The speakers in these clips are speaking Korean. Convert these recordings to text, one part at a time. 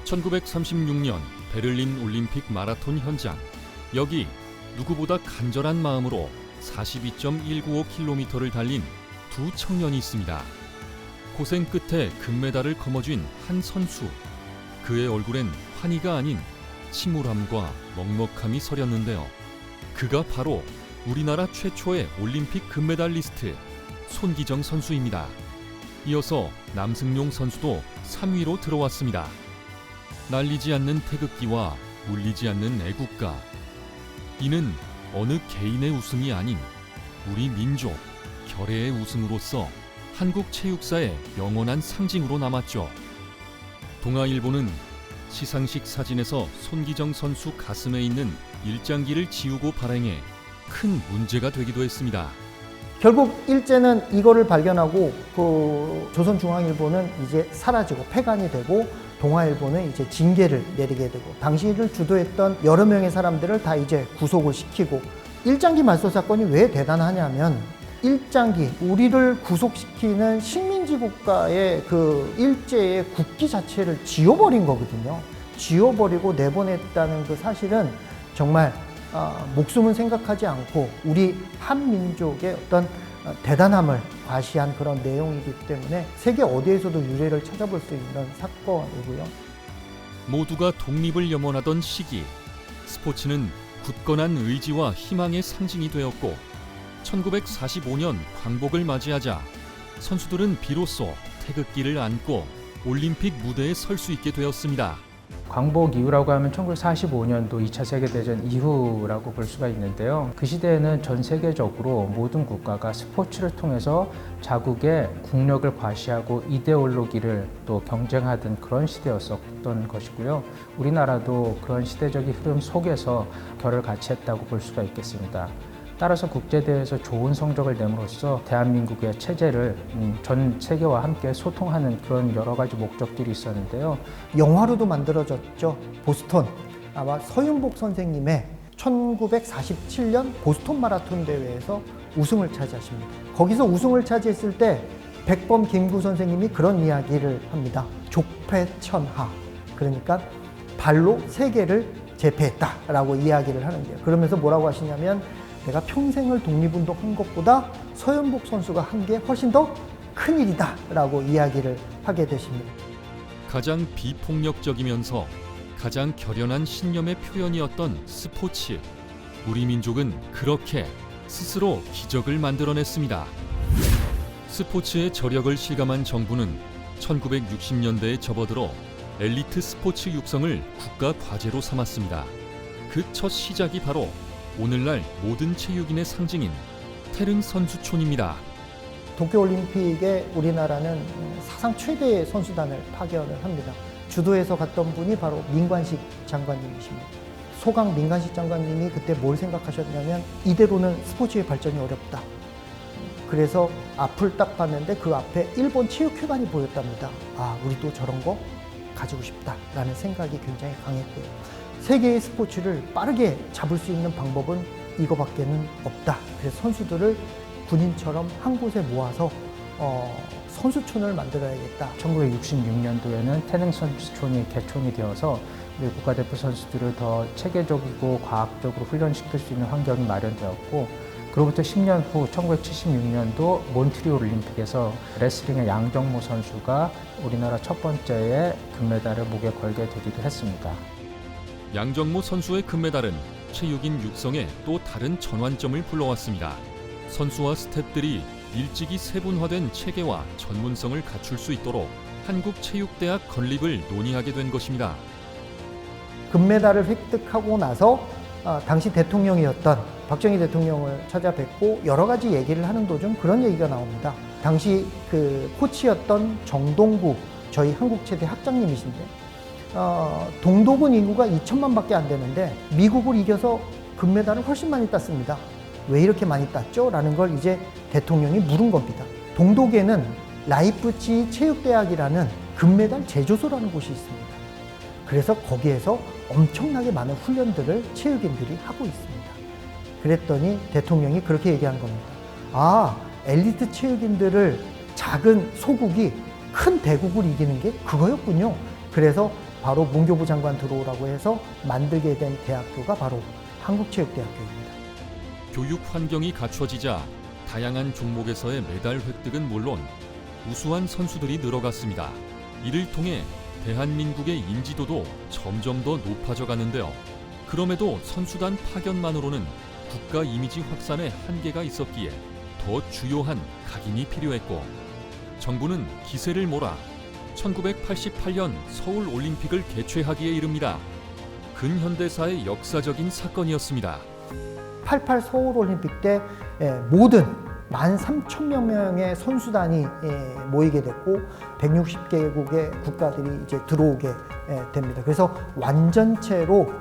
1936년 베를린 올림픽 마라톤 현장. 여기 누구보다 간절한 마음으로 42.195km를 달린 두 청년이 있습니다. 고생 끝에 금메달을 거머쥔 한 선수. 그의 얼굴엔 환희가 아닌 침울함과 먹먹함이 서렸는데요. 그가 바로 우리나라 최초의 올림픽 금메달리스트 손기정 선수입니다. 이어서 남승용 선수도 3위로 들어왔습니다. 날리지 않는 태극기와 울리지 않는 애국가. 이는 어느 개인의 우승이 아닌 우리 민족, 결의의 우승으로서 한국 체육사의 영원한 상징으로 남았죠. 동아일보는 시상식 사진에서 손기정 선수 가슴에 있는 일장기를 지우고 발행해 큰 문제가 되기도 했습니다. 결국 일제는 이거를 발견하고 조선중앙일보는 이제 사라지고 폐간이 되고 동아일보는 이제 징계를 내리게 되고 당시를 주도했던 여러 명의 사람들을 다 이제 구속을 시키고 일장기 말소 사건이 왜 대단하냐면 일장기, 우리를 구속시키는 식민지 국가의 그 일제의 국기 자체를 지워버린 거거든요. 지워버리고 내보냈다는 그 사실은 정말 목숨은 생각하지 않고 우리 한민족의 어떤 대단함을 과시한 그런 내용이기 때문에 세계 어디에서도 유례를 찾아볼 수 있는 사건이고요. 모두가 독립을 염원하던 시기, 스포츠는 굳건한 의지와 희망의 상징이 되었고 1945년 광복을 맞이하자 선수들은 비로소 태극기를 안고 올림픽 무대에 설 수 있게 되었습니다. 광복 이후라고 하면 1945년도 2차 세계대전 이후라고 볼 수가 있는데요. 그 시대에는 전 세계적으로 모든 국가가 스포츠를 통해서 자국의 국력을 과시하고 이데올로기를 또 경쟁하던 그런 시대였었던 것이고요. 우리나라도 그런 시대적인 흐름 속에서 결을 같이 했다고 볼 수가 있겠습니다. 따라서 국제대회에서 좋은 성적을 내므로써 대한민국의 체제를 전 세계와 함께 소통하는 그런 여러 가지 목적들이 있었는데요. 영화로도 만들어졌죠. 보스턴. 아마 서윤복 선생님의 1947년 보스턴 마라톤 대회에서 우승을 차지하십니다. 거기서 우승을 차지했을 때 백범 김구 선생님이 그런 이야기를 합니다. 족패천하. 그러니까 발로 세계를 제패했다라고 이야기를 하는데요. 그러면서 뭐라고 하시냐면 내가 평생을 독립운동한 것보다 서윤복 선수가 한 게 훨씬 더 큰일이다 라고 이야기를 하게 되십니다. 가장 비폭력적이면서 가장 결연한 신념의 표현이었던 스포츠. 우리 민족은 그렇게 스스로 기적을 만들어냈습니다. 스포츠의 저력을 실감한 정부는 1960년대에 접어들어 엘리트 스포츠 육성을 국가 과제로 삼았습니다. 그 첫 시작이 바로 오늘날 모든 체육인의 상징인 태릉 선수촌입니다. 도쿄올림픽에 우리나라는 사상 최대의 선수단을 파견을 합니다. 주도해서 갔던 분이 바로 민관식 장관님이십니다. 소강 민관식 장관님이 그때 뭘 생각하셨냐면 이대로는 스포츠의 발전이 어렵다. 그래서 앞을 딱 봤는데 그 앞에 일본 체육회관이 보였답니다. 아, 우리도 저런 거 가지고 싶다라는 생각이 굉장히 강했고요. 세계의 스포츠를 빠르게 잡을 수 있는 방법은 이거밖에는 없다. 그래서 선수들을 군인처럼 한 곳에 모아서 선수촌을 만들어야겠다. 1966년도에는 태릉 선수촌이 개촌이 되어서 우리 국가대표 선수들을 더 체계적이고 과학적으로 훈련시킬 수 있는 환경이 마련되었고 그로부터 10년 후 1976년도 몬트리올 올림픽에서 레슬링의 양정모 선수가 우리나라 첫 번째의 금메달을 목에 걸게 되기도 했습니다. 양정모 선수의 금메달은 체육인 육성에 또 다른 전환점을 불러왔습니다. 선수와 스태프들이 일찍이 세분화된 체계와 전문성을 갖출 수 있도록 한국체육대학 건립을 논의하게 된 것입니다. 금메달을 획득하고 나서 당시 대통령이었던 박정희 대통령을 찾아뵙고 여러 가지 얘기를 하는 도중 그런 얘기가 나옵니다. 당시 그 코치였던 정동구 저희 한국체대 학장님이신데 동독은 인구가 2천만밖에 안 되는데 미국을 이겨서 금메달을 훨씬 많이 땄습니다. 왜 이렇게 많이 땄죠? 라는 걸 이제 대통령이 물은 겁니다. 동독에는 라이프치히 체육대학이라는 금메달 제조소라는 곳이 있습니다. 그래서 거기에서 엄청나게 많은 훈련들을 체육인들이 하고 있습니다. 그랬더니 대통령이 그렇게 얘기한 겁니다. 아, 엘리트 체육인들을 작은 소국이 큰 대국을 이기는 게 그거였군요. 그래서 바로 문교부 장관 들어오라고 해서 만들게 된 대학교가 바로 한국체육대학교입니다. 교육 환경이 갖춰지자 다양한 종목에서의 메달 획득은 물론 우수한 선수들이 늘어갔습니다. 이를 통해 대한민국의 인지도도 점점 더 높아져 가는데요. 그럼에도 선수단 파견만으로는 국가 이미지 확산에 한계가 있었기에 더 주요한 각인이 필요했고 정부는 기세를 몰아 1988년 서울 올림픽을 개최하기에 이릅니다. 근현대사의 역사적인 사건이었습니다. 88 서울올림픽 때 모든 13,000명의 선수단이 모이게 됐고 160개국의 국가들이 이제 들어오게 됩니다. 그래서 완전체로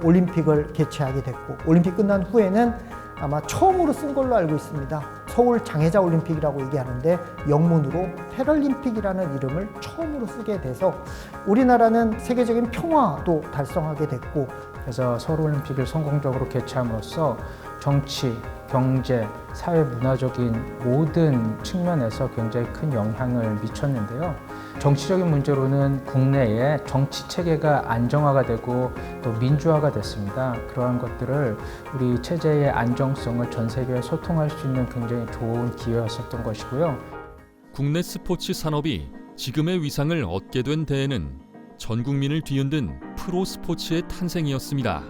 올림픽을 개최하게 됐고 올림픽 끝난 후에는 아마 처음으로 쓴 걸로 알고 있습니다. 서울 장애자 올림픽이라고 얘기하는데 영문으로 패럴림픽이라는 이름을 처음으로 쓰게 돼서 우리나라는 세계적인 평화도 달성하게 됐고 그래서 서울올림픽을 성공적으로 개최함으로써 정치, 경제, 사회, 문화적인 모든 측면에서 굉장히 큰 영향을 미쳤는데요. 정치적인 문제로는 국내에 정치 체계가 안정화가 되고 또 민주화가 됐습니다. 그러한 것들을 우리 체제의 안정성을 전 세계에 소통할 수 있는 굉장히 좋은 기회였었던 것이고요. 국내 스포츠 산업이 지금의 위상을 얻게 된 데에는 전 국민을 뒤흔든 프로 스포츠의 탄생이었습니다.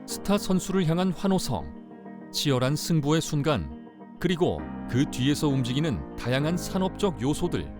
스타 선수를 향한 환호성, 치열한 승부의 순간, 그리고 그 뒤에서 움직이는 다양한 산업적 요소들.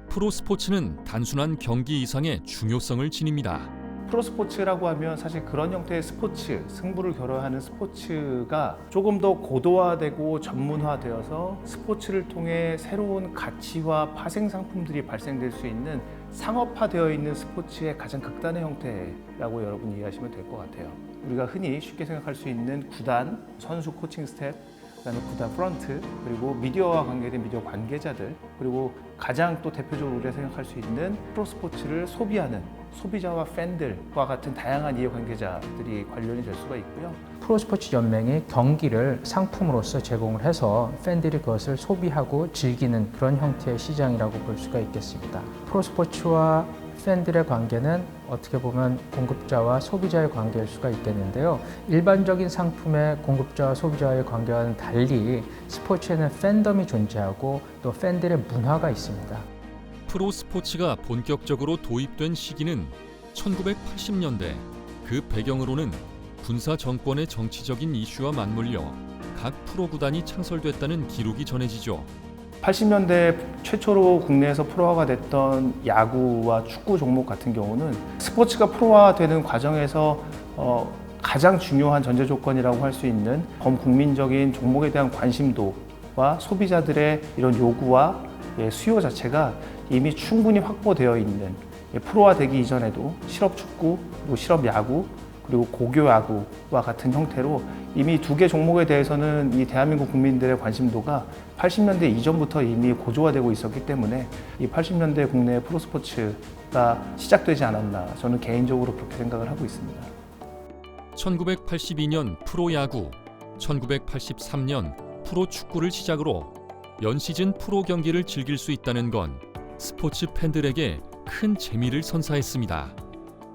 프로 스포츠는 단순한 경기 이상의 중요성을 지닙니다. 프로스포츠라고 하면 사실 그런 형태의 스포츠, 승부를 겨뤄하는 스포츠가 조금 더 고도화되고 전문화되어서 스포츠를 통해 새로운 가치와 파생 상품들이 발생될 수 있는 상업화되어 있는 스포츠의 가장 극단의 형태라고 여러분 이해하시면 될 것 같아요. 우리가 흔히 쉽게 생각할 수 있는 구단, 선수 코칭 스텝, 그다음에 구단 프런트, 그리고 미디어와 관계된 미디어 관계자들, 그리고 가장 또 대표적으로 우리가 생각할 수 있는 프로스포츠를 소비하는 소비자와 팬들과 같은 다양한 이해관계자들이 관련이 될 수가 있고요. 프로스포츠 연맹이 경기를 상품으로서 제공을 해서 팬들이 그것을 소비하고 즐기는 그런 형태의 시장이라고 볼 수가 있겠습니다. 프로스포츠와 팬들의 관계는 어떻게 보면 공급자와 소비자의 관계일 수가 있겠는데요. 일반적인 상품의 공급자와 소비자의 관계와는 달리 스포츠에는 팬덤이 존재하고 또 팬들의 문화가 있습니다. 프로 스포츠가 본격적으로 도입된 시기는 1980년대. 그 배경으로는 군사 정권의 정치적인 이슈와 맞물려 각 프로 구단이 창설됐다는 기록이 전해지죠. 80년대 최초로 국내에서 프로화가 됐던 야구와 축구 종목 같은 경우는 스포츠가 프로화되는 과정에서 가장 중요한 전제 조건이라고 할 수 있는 범국민적인 종목에 대한 관심도와 소비자들의 이런 요구와 수요 자체가 이미 충분히 확보되어 있는 프로화되기 이전에도 실업축구, 그리고 실업야구, 그리고 고교야구와 같은 형태로 이미 두 개 종목에 대해서는 이 대한민국 국민들의 관심도가 80년대 이전부터 이미 고조화되고 있었기 때문에 이 80년대 국내 프로스포츠가 시작되지 않았나 저는 개인적으로 그렇게 생각을 하고 있습니다. 1982년 프로야구, 1983년 프로축구를 시작으로 연시즌 프로 경기를 즐길 수 있다는 건 스포츠 팬들에게 큰 재미를 선사했습니다.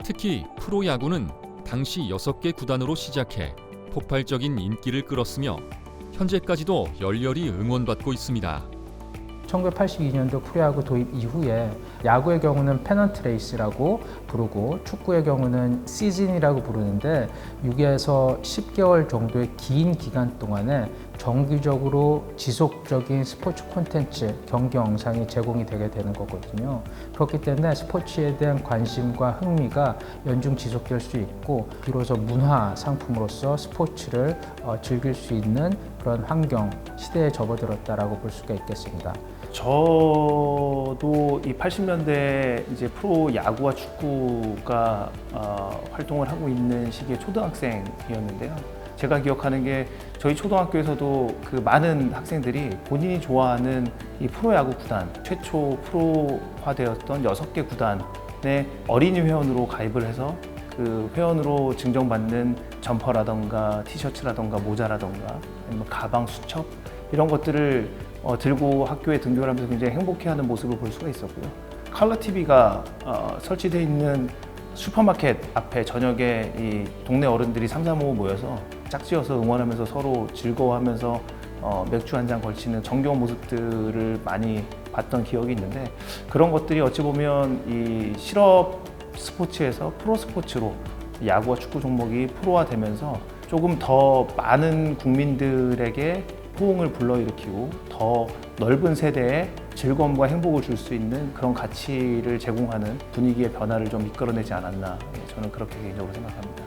특히 프로야구는 당시 6개 구단으로 시작해 폭발적인 인기를 끌었으며 현재까지도 열렬히 응원받고 있습니다. 1982년도 프로야구 도입 이후에 야구의 경우는 페넌트 레이스라고 부르고 축구의 경우는 시즌이라고 부르는데 6에서 10개월 정도의 긴 기간 동안에 정기적으로 지속적인 스포츠 콘텐츠, 경기 영상이 제공이 되게 되는 거거든요. 그렇기 때문에 스포츠에 대한 관심과 흥미가 연중 지속될 수 있고 비로소 문화 상품으로서 스포츠를 즐길 수 있는 그런 환경, 시대에 접어들었다라고 볼 수가 있겠습니다. 저도 이 80년대 이제 프로 야구와 축구가 활동을 하고 있는 시기에 초등학생이었는데요. 제가 기억하는 게 저희 초등학교에서도 그 많은 학생들이 본인이 좋아하는 이 프로야구 구단, 최초 프로화되었던 6개 구단의 어린이 회원으로 가입을 해서 그 회원으로 증정받는 점퍼라던가 티셔츠라던가 모자라던가 아니면 가방, 수첩 이런 것들을 들고 학교에 등교를 하면서 굉장히 행복해하는 모습을 볼 수가 있었고요. 컬러 TV가 설치되어 있는 슈퍼마켓 앞에 저녁에 이 동네 어른들이 3, 4, 5 모여서 짝지어서 응원하면서 서로 즐거워하면서 맥주 한 잔 걸치는 정겨운 모습들을 많이 봤던 기억이 있는데, 그런 것들이 어찌 보면 이 실업 스포츠에서 프로 스포츠로 야구와 축구 종목이 프로화되면서 조금 더 많은 국민들에게 호응을 불러일으키고 더 넓은 세대에 즐거움과 행복을 줄 수 있는 그런 가치를 제공하는 분위기의 변화를 좀 이끌어내지 않았나, 저는 그렇게 개인적으로 생각합니다.